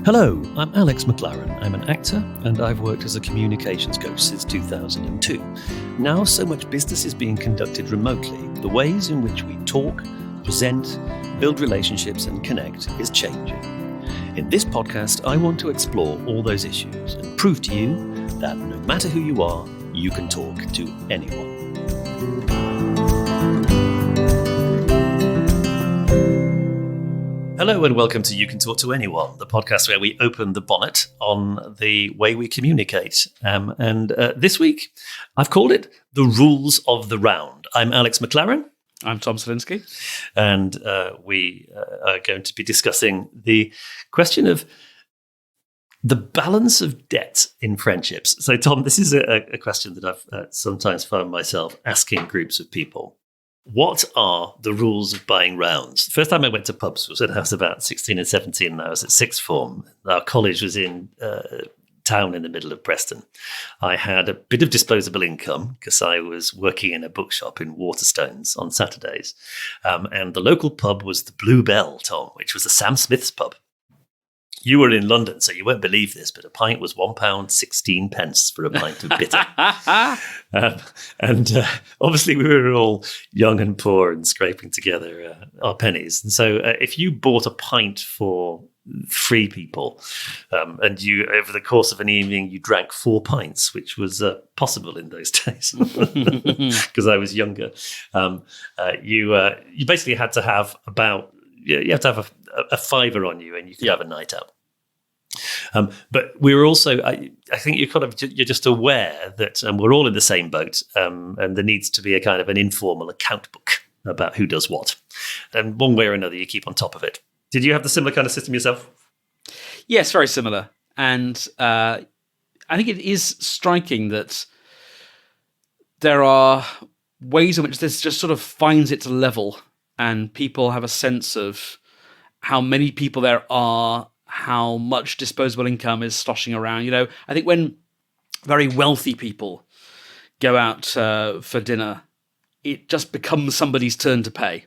Hello, I'm Alex McLaren. I'm an actor and I've worked as a communications coach since 2002. Now so much business is being conducted remotely, the ways in which we talk, present, build relationships and connect is changing. In this podcast, I want to explore all those issues and prove to you that no matter who you are, you can talk to anyone. Hello and welcome to You Can Talk to Anyone, the podcast where we open the bonnet on the way we communicate. This week, I've called it The Rules of the Round. I'm Alex McLaren. I'm Tom Selinsky. And we are going to be discussing the question of the balance of debt in friendships. So, Tom, this is a question that I've sometimes found myself asking groups of people. What are the rules of buying rounds? The first time I went to pubs was when I was about 16 and 17, and I was at sixth form. Our college was in town in the middle of Preston. I had a bit of disposable income because I was working in a bookshop in Waterstones on Saturdays. And the local pub was the Blue Bell, Tom, which was a Sam Smith's pub. You were in London, so you won't believe this, but a pint was £1.16 for a pint of bitter. Obviously we were all young and poor and scraping together our pennies. And so if you bought a pint for 3 people and you, over the course of an evening, you drank 4 pints, which was possible in those days because I was younger, you basically had to have you have to have a fiver on you and you could have a night out. But we were also, I think you're just aware that we're all in the same boat and there needs to be a kind of an informal account book about who does what. And one way or another, you keep on top of it. Did you have the similar kind of system yourself? Yes, very similar. And I think it is striking that there are ways in which this just sort of finds its level and people have a sense of how many people there are, how much disposable income is sloshing around. You know, I think when very wealthy people go out for dinner, it just becomes somebody's turn to pay.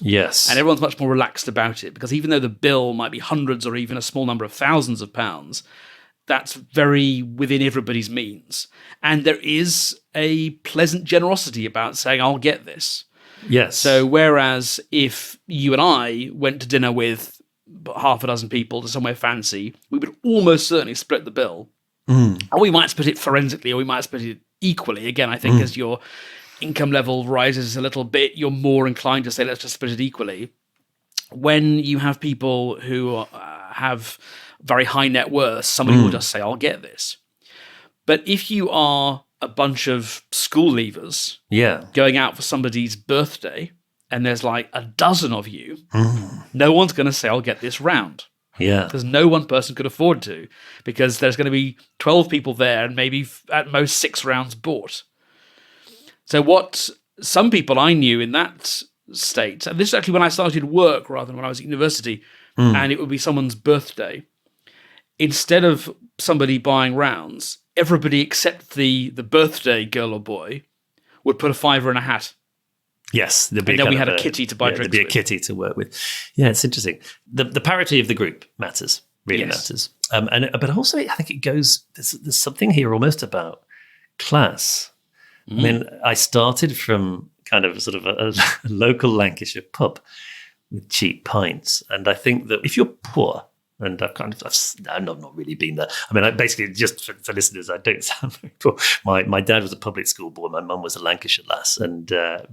Yes. And everyone's much more relaxed about it because even though the bill might be hundreds or even a small number of thousands of pounds, that's very within everybody's means. And there is a pleasant generosity about saying, I'll get this. Yes. So whereas if you and I went to dinner with half a dozen people to somewhere fancy, we would almost certainly split the bill. Or we might split it forensically, or we might split it equally. Again, I think as your income level rises a little bit, you're more inclined to say, let's just split it equally. When you have people who have very high net worth, somebody will just say, I'll get this. But if you are a bunch of school leavers going out for somebody's birthday and there's like a dozen of you, no one's going to say, I'll get this round. Yeah. Because no one person could afford to, because there's going to be 12 people there and maybe at most 6 rounds bought. So what some people I knew in that state, and this is actually when I started work rather than when I was at university, and it would be someone's birthday, instead of somebody buying rounds, everybody except the birthday girl or boy would put a fiver in a hat. Yes. And then we had a kitty to buy drinks with. There'd be a kitty to work with. Yeah, it's interesting. The parity of the group matters, really matters. But also I think it goes, there's something here almost about class. I mean, I started from kind of sort of a local Lancashire pub with cheap pints. And I think that if you're poor, and I've not really been there. I mean, basically, just for listeners, I don't sound very poor. My dad was a public school boy. My mum was a Lancashire lass. And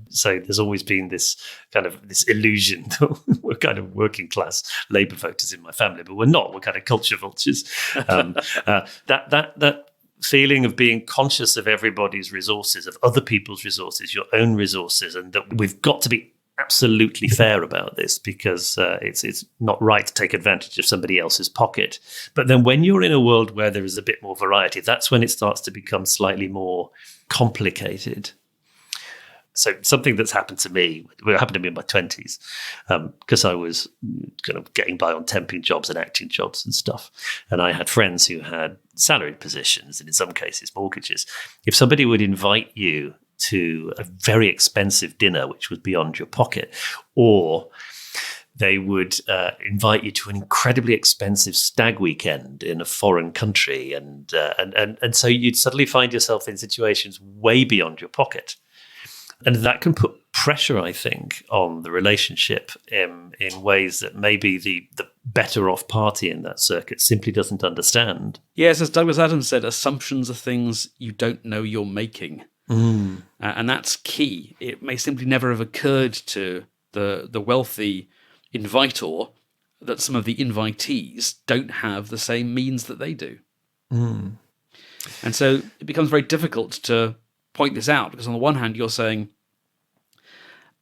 so there's always been this illusion that we're kind of working class labour voters in my family, but we're not. We're kind of culture vultures. That feeling of being conscious of everybody's resources, of other people's resources, your own resources, and that we've got to be absolutely fair about this because it's not right to take advantage of somebody else's pocket. But then when you're in a world where there is a bit more variety, that's when it starts to become slightly more complicated. So something that's happened to me, it happened to me in my 20s, because I was kind of getting by on temping jobs and acting jobs and stuff. And I had friends who had salaried positions and in some cases mortgages. If somebody would invite you to a very expensive dinner, which was beyond your pocket, or they would invite you to an incredibly expensive stag weekend in a foreign country, and so you'd suddenly find yourself in situations way beyond your pocket, and that can put pressure, I think, on the relationship in ways that maybe the better off party in that circuit simply doesn't understand. Yes, as Douglas Adams said, assumptions are things you don't know you're making. And that's key. It may simply never have occurred to the wealthy inviter that some of the invitees don't have the same means that they do. And so it becomes very difficult to point this out, because on the one hand, you're saying,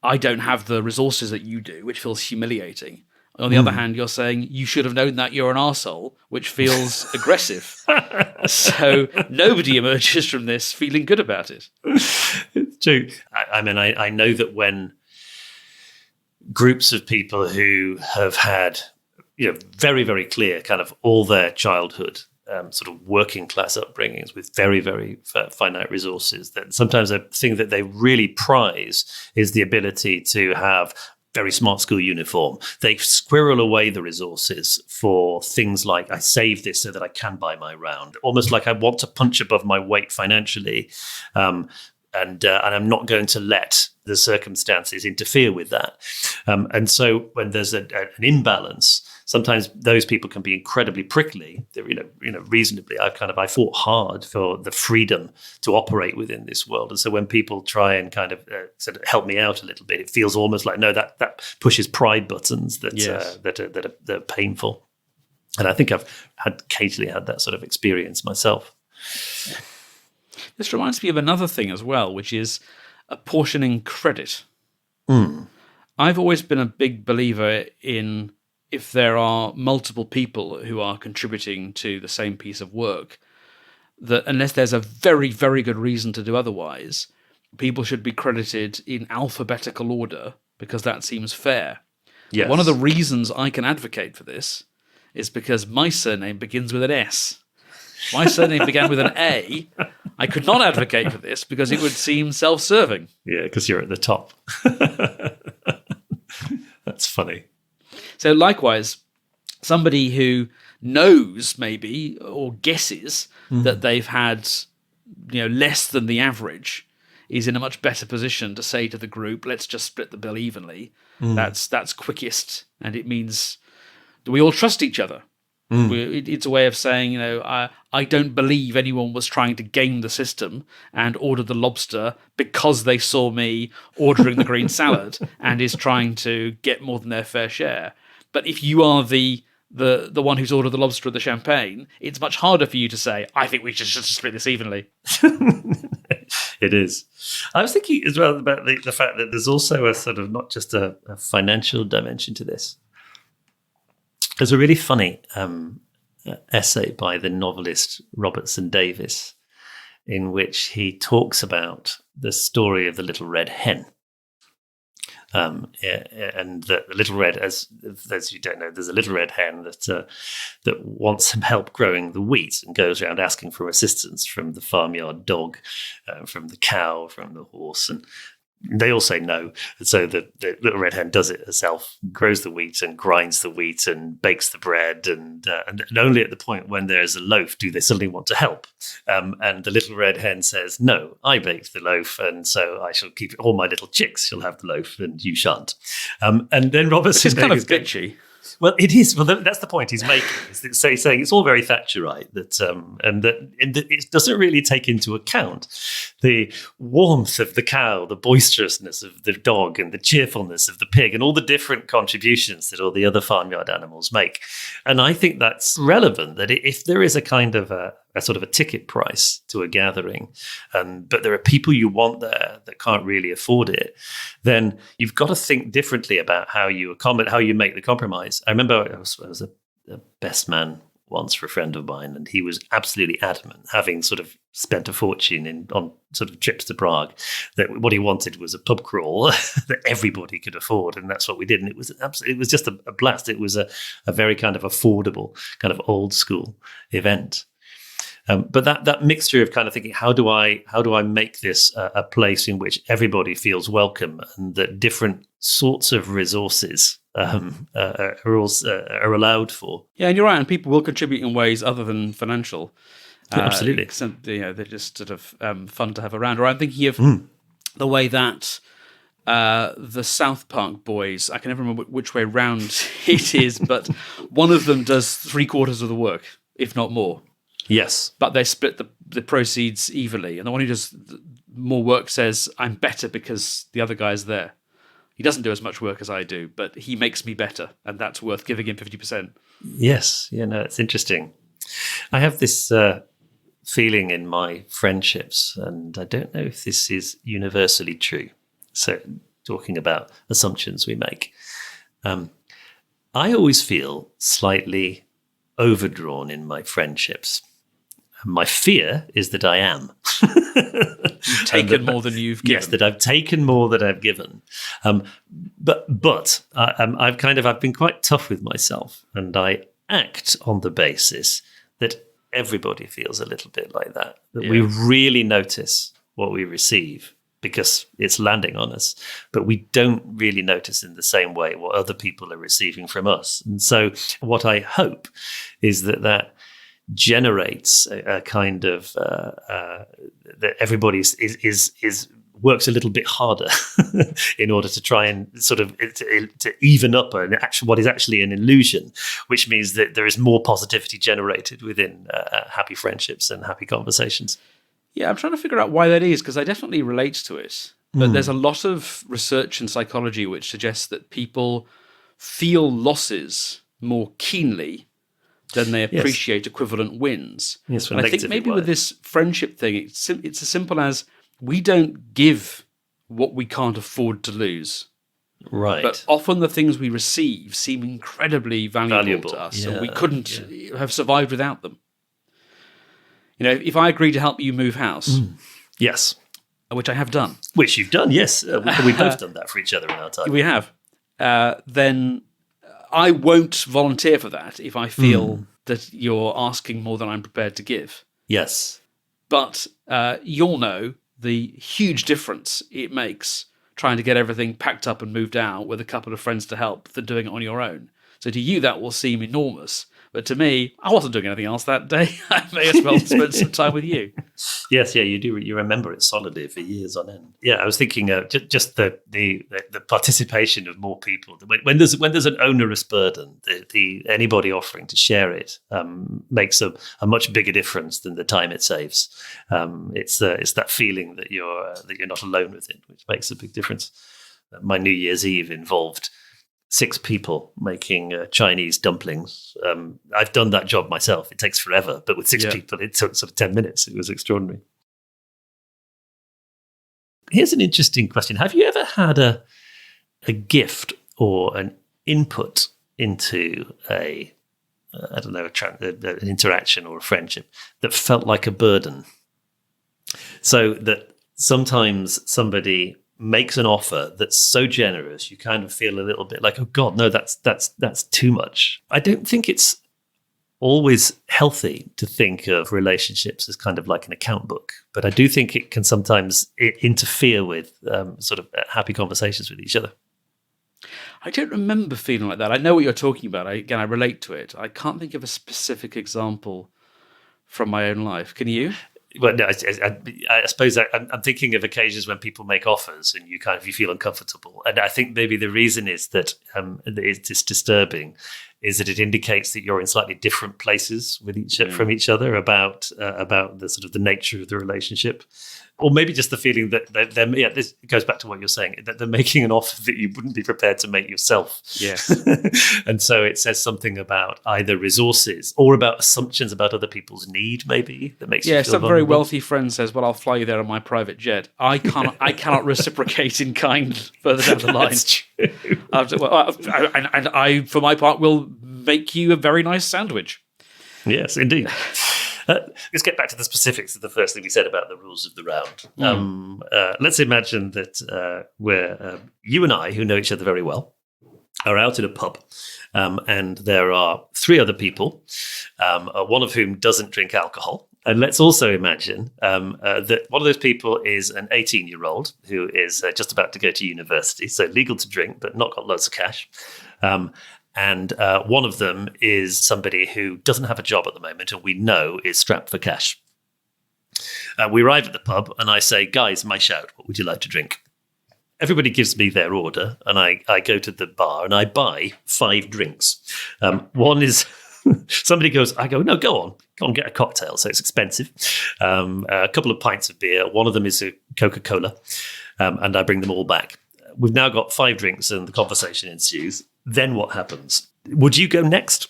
I don't have the resources that you do, which feels humiliating. On the other hand, you're saying, you should have known that, you're an arsehole, which feels aggressive. So nobody emerges from this feeling good about it. It's true. I mean, I know that when groups of people who have had, very, very clear kind of all their childhood sort of working class upbringings with very, very finite resources, that sometimes a thing that they really prize is the ability to have very smart school uniform. They squirrel away the resources for things like, I save this so that I can buy my round, almost like I want to punch above my weight financially. And I'm not going to let the circumstances interfere with that. And so when there's an imbalance, sometimes those people can be incredibly prickly. Reasonably, I fought hard for the freedom to operate within this world. And so when people try and kind of sort of help me out a little bit, it feels almost like, no, that pushes pride buttons that are painful. And I think I've occasionally had that sort of experience myself. This reminds me of another thing as well, which is apportioning credit. I've always been a big believer in, if there are multiple people who are contributing to the same piece of work, that unless there's a very, very good reason to do otherwise, people should be credited in alphabetical order, because that seems fair. Yes. One of the reasons I can advocate for this is because my surname begins with an S. If my surname began with an A, I could not advocate for this because it would seem self-serving. Yeah, because you're at the top. That's funny. So likewise, somebody who knows maybe or guesses that they've had less than the average is in a much better position to say to the group, let's just split the bill evenly. That's quickest, and it means do we all trust each other? It's a way of saying, I don't believe anyone was trying to game the system and order the lobster because they saw me ordering the green salad and is trying to get more than their fair share. But if you are the one who's ordered the lobster or the champagne, it's much harder for you to say, I think we should just split this evenly. It is. I was thinking as well about the fact that there's also a sort of not just a financial dimension to this. There's a really funny essay by the novelist Robertson Davies in which he talks about the story of the little red hen. And the little red, as you don't know, there's a little red hen that wants some help growing the wheat and goes around asking for assistance from the farmyard dog, from the cow, from the horse, and they all say no. So the little red hen does it herself, grows the wheat and grinds the wheat and bakes the bread. And only at the point when there's a loaf do they suddenly want to help. And the little red hen says, no, I baked the loaf, and so I shall keep it. All my little chicks shall have the loaf and you shan't. And then Robertson It's kind of bitchy. Well, it is. Well, that's the point he's making. He's saying it's all very Thatcherite, and that it doesn't really take into account the warmth of the cow, the boisterousness of the dog, and the cheerfulness of the pig, and all the different contributions that all the other farmyard animals make. And I think that's relevant, that if there is a kind of a sort of a ticket price to a gathering, but there are people you want there that can't really afford it, then you've got to think differently about how you make the compromise. I remember I was a best man once for a friend of mine, and he was absolutely adamant, having sort of spent a fortune on sort of trips to Prague, that what he wanted was a pub crawl that everybody could afford, and that's what we did. And it was just a blast. It was a very kind of affordable, kind of old school event. But that mixture of kind of thinking, how do I make this a place in which everybody feels welcome, and that different sorts of resources are allowed for. Yeah, and you're right. And people will contribute in ways other than financial. Absolutely. They're just sort of fun to have around. Or I'm thinking of the way that the South Park boys, I can never remember which way round it is, but one of them does 3/4 of the work, if not more. Yes. But they split the proceeds evenly. And the one who does more work says, I'm better because the other guy's there. He doesn't do as much work as I do, but he makes me better. And that's worth giving him 50%. Yes. It's interesting. I have this feeling in my friendships, and I don't know if this is universally true. So, talking about assumptions we make, I always feel slightly overdrawn in my friendships. My fear is that I am. You've taken more than you've given. Yes, that I've taken more than I've given. But I've been quite tough with myself, and I act on the basis that everybody feels a little bit like that. That we really notice what we receive because it's landing on us, but we don't really notice in the same way what other people are receiving from us. And so what I hope is that generates a kind of that everybody is works a little bit harder in order to try and sort of to even up what is actually an illusion, which means that there is more positivity generated within happy friendships and happy conversations. Yeah, I'm trying to figure out why that is, because I definitely relate to it. But there's a lot of research in psychology which suggests that people feel losses more keenly than they appreciate equivalent wins. Yes, and I think maybe with this friendship thing, it's as simple as we don't give what we can't afford to lose. Right. But often the things we receive seem incredibly valuable to us, and we couldn't have survived without them. If I agree to help you move house, yes, which I have done, which you've done, yes, we've both done that for each other in our time. We have. Then I won't volunteer for that if I feel that you're asking more than I'm prepared to give. Yes, but you'll know the huge difference it makes trying to get everything packed up and moved out with a couple of friends to help than doing it on your own. So to you, that will seem enormous. But to me, I wasn't doing anything else that day. I may as well spend some time with you. Yes, you do. You remember it solidly for years on end. Yeah, I was thinking just the participation of more people. When there's an onerous burden, anybody offering to share it makes a much bigger difference than the time it saves. It's that feeling that you're not alone with it, which makes a big difference. My New Year's Eve involved 6 people making Chinese dumplings. I've done that job myself. It takes forever, but with 6 people, it took sort of 10 minutes. It was extraordinary. Here's an interesting question. Have you ever had a gift or an input into an interaction or a friendship that felt like a burden? So that sometimes somebody makes an offer that's so generous, you kind of feel a little bit like, oh God, no, that's too much. I don't think it's always healthy to think of relationships as kind of like an account book, but I do think it can sometimes interfere with sort of happy conversations with each other. I don't remember feeling like that. I know what you're talking about. I relate to it. I can't think of a specific example from my own life. Can you? Well, no, I suppose I'm thinking of occasions when people make offers and you feel uncomfortable, and I think maybe the reason is that it's disturbing, is that it indicates that you're in slightly different places with from each other about the sort of the nature of the relationship, or maybe just the feeling that this goes back to what you're saying, that they're making an offer that you wouldn't be prepared to make yourself. Yes, and so it says something about either resources or about assumptions about other people's need, maybe that makes you feel some vulnerable. Very wealthy friend says, "Well, I'll fly you there on my private jet." I cannot reciprocate in kind further down the line. That's true. And I, for my part, will make you a very nice sandwich. Yes, indeed. Let's get back to the specifics of the first thing we said about the rules of the round. Let's imagine that we're you and I, who know each other very well, are out in a pub, and there are 3 other people, one of whom doesn't drink alcohol. And let's also imagine that one of those people is an 18-year-old who is just about to go to university, so legal to drink, but not got loads of cash. And one of them is somebody who doesn't have a job at the moment and we know is strapped for cash. We arrive at the pub and I say, guys, my shout, what would you like to drink? Everybody gives me their order and I go to the bar and I buy 5 drinks. One is... Somebody goes, I go, no, go on, get a cocktail. So it's expensive. A couple of pints of beer. One of them is a Coca-Cola. And I bring them all back. We've now got 5 drinks and the conversation ensues. Then what happens? Would you go next?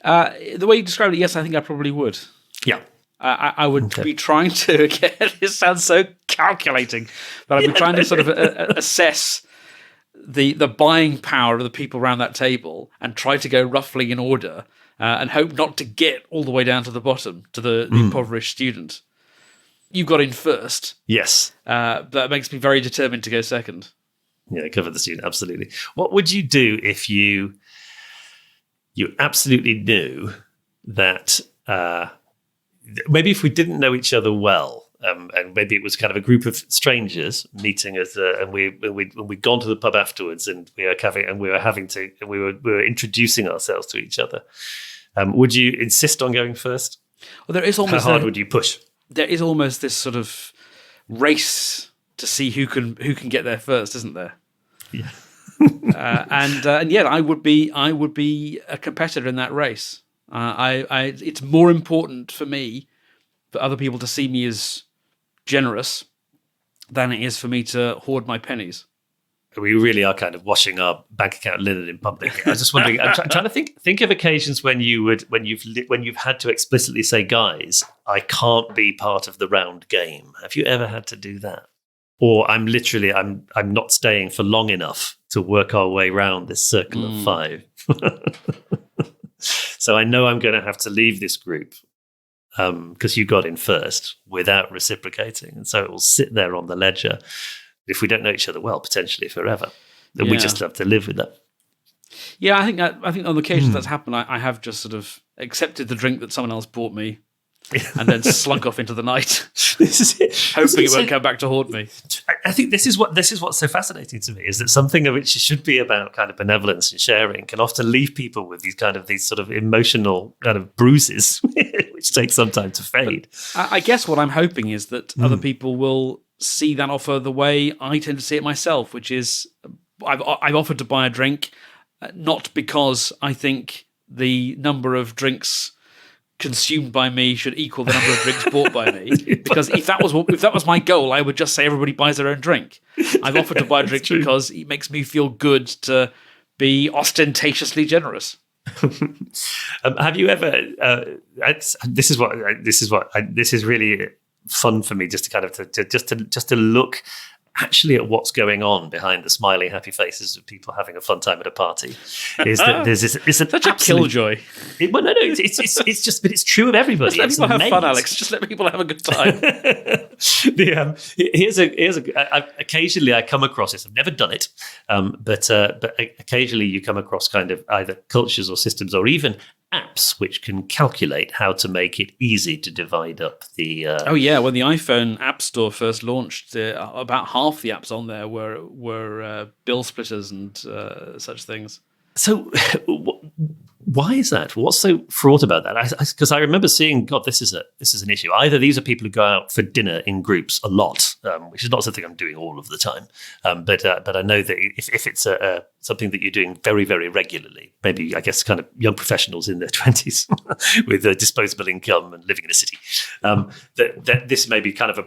The way you described it, yes, I think I probably would. Yeah. I would be trying to, again, it sounds so calculating, but I'd be trying to sort of assess the buying power of the people around that table and try to go roughly in order. And hope not to get all the way down to the bottom, to the impoverished student. You got in first. Yes. That makes me very determined to go second. Yeah, cover the student, absolutely. What would you do if you absolutely knew that maybe if we didn't know each other well, and maybe it was kind of a group of strangers meeting us, and we'd gone to the pub afterwards, and we were introducing ourselves to each other. Would you insist on going first? Well, there is almost how hard would you push? There is almost this sort of race to see who can get there first, isn't there? Yeah. And yet, I would be a competitor in that race. It's more important for me for other people to see me as generous than it is for me to hoard my pennies. We really are kind of washing our bank account linen in public. I was just wondering. I'm trying to think of occasions when you've had to explicitly say, "Guys, I can't be part of the round game." Have you ever had to do that? Or I'm not staying for long enough to work our way round this circle of 5. So I know I'm going to have to leave this group because you got in first without reciprocating, and so it will sit there on the ledger. If we don't know each other well, potentially forever, then we just have to live with that. Yeah, I think on the occasions that's happened, I have just sort of accepted the drink that someone else bought me, and then slunk off into the night, hoping it won't come back to haunt me. I think this is what's so fascinating to me, is that something of which should be about kind of benevolence and sharing can often leave people with these sort of emotional kind of bruises, which take some time to fade. But I guess what I'm hoping is that other people will see that offer the way I tend to see it myself, which is I've offered to buy a drink, not because I think the number of drinks consumed by me should equal the number of drinks bought by me. Because if that was my goal, I would just say everybody buys their own drink. I've offered to buy a drink because it makes me feel good to be ostentatiously generous. Have you ever? This is really fun for me, just to kind of to look actually at what's going on behind the smiling, happy faces of people having a fun time at a party. Is that there's this? It's such a killjoy. It's true of everybody. Just let people have fun, Alex. Just let people have a good time. Occasionally I come across this. I've never done it, but occasionally you come across kind of either cultures or systems or even apps which can calculate how to make it easy to divide up the. When the iPhone App Store first launched, about half the apps on there were bill splitters and such things. So, why is that? What's so fraught about that? Because I remember seeing, God, this is an issue. Either these are people who go out for dinner in groups a lot, which is not something I'm doing all of the time, but I know that if it's something that you're doing very, very regularly, maybe I guess kind of young professionals in their 20s with a disposable income and living in a city, that this may be kind of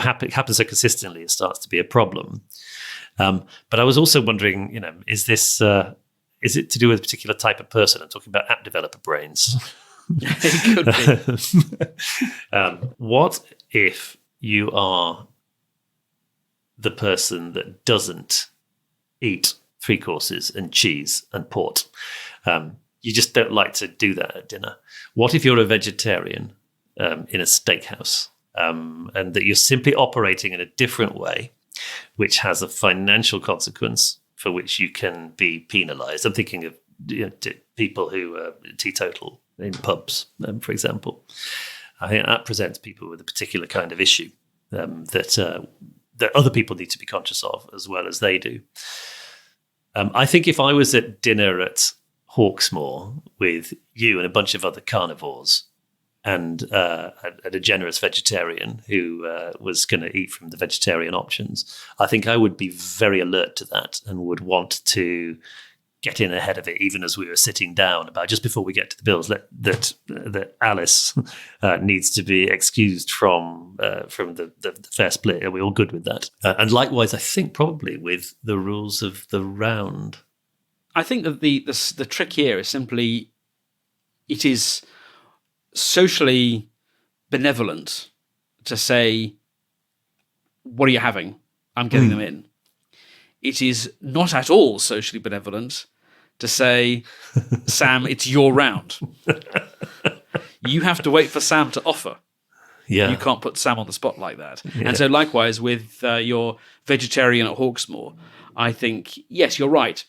happens so consistently it starts to be a problem. But I was also wondering, is it to do with a particular type of person? I'm talking about app developer brains. It could be. What if you are the person that doesn't eat 3 courses and cheese and port? You just don't like to do that at dinner. What if you're a vegetarian in a steakhouse and that you're simply operating in a different way, which has a financial consequence for which you can be penalised? I'm thinking of people who are teetotal in pubs, for example. I think that presents people with a particular kind of issue that other people need to be conscious of as well as they do. I think if I was at dinner at Hawksmoor with you and a bunch of other carnivores and a generous vegetarian who was going to eat from the vegetarian options, I think I would be very alert to that and would want to get in ahead of it, even as we were sitting down, about just before we get to the bills, that Alice needs to be excused from the fair split. Are we all good with that? And likewise, I think probably with the rules of the round. I think that the trick here is simply it is socially benevolent to say, what are you having? I'm getting them in. It is not at all socially benevolent to say, Sam, it's your round. You have to wait for Sam to offer. Yeah. You can't put Sam on the spot like that. Yeah. And so likewise with your vegetarian at Hawksmoor, I think, yes, you're right.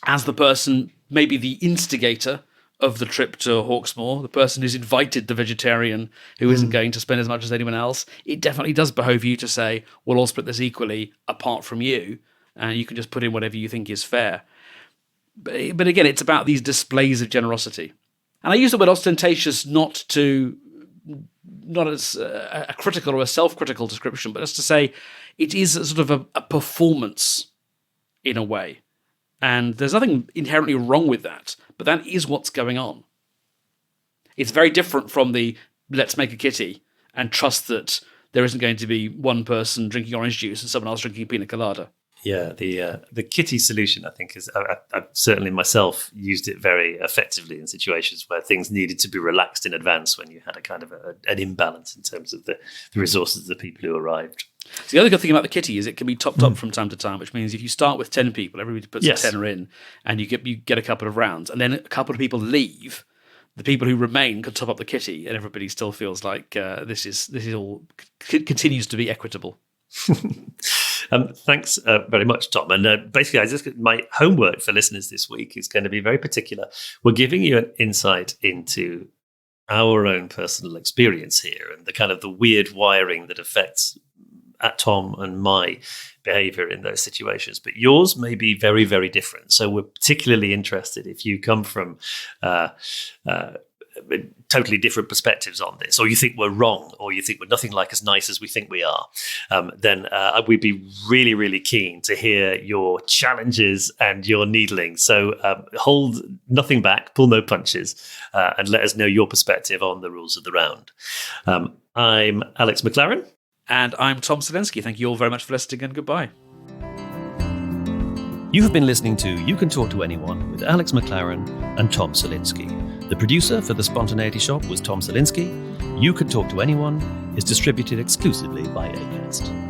As the person, maybe the instigator of the trip to Hawksmoor, the person who's invited the vegetarian who isn't going to spend as much as anyone else, it definitely does behove you to say, we'll all split this equally apart from you, and you can just put in whatever you think is fair. But again, it's about these displays of generosity. And I use the word ostentatious not as a critical or a self-critical description, but as to say it is a sort of a performance in a way. And there's nothing inherently wrong with that, but that is what's going on. It's very different from the let's make a kitty and trust that there isn't going to be one person drinking orange juice and someone else drinking pina colada. Yeah, the kitty solution, I think, is I've certainly myself used it very effectively in situations where things needed to be relaxed in advance when you had a kind of an imbalance in terms of the resources of the people who arrived. So the other good thing about the kitty is it can be topped up from time to time, which means if you start with 10 people, everybody puts a tenner in, and you get a couple of rounds, and then a couple of people leave, the people who remain can top up the kitty, and everybody still feels like this is all continues to be equitable. Thanks very much, Tom. And basically, my homework for listeners this week is going to be very particular. We're giving you an insight into our own personal experience here and the kind of the weird wiring that affects Tom and my behavior in those situations. But yours may be very, very different. So we're particularly interested if you come from totally different perspectives on this, or you think we're wrong, or you think we're nothing like as nice as we think we are, then we'd be really, really keen to hear your challenges and your needling. So hold nothing back, pull no punches, and let us know your perspective on the rules of the round. I'm Alex McLaren. And I'm Tom Salinsky. Thank you all very much for listening, and goodbye. You have been listening to You Can Talk to Anyone with Alex McLaren and Tom Salinsky. The producer for The Spontaneity Shop was Tom Salinsky. You Can Talk to Anyone is distributed exclusively by Acast.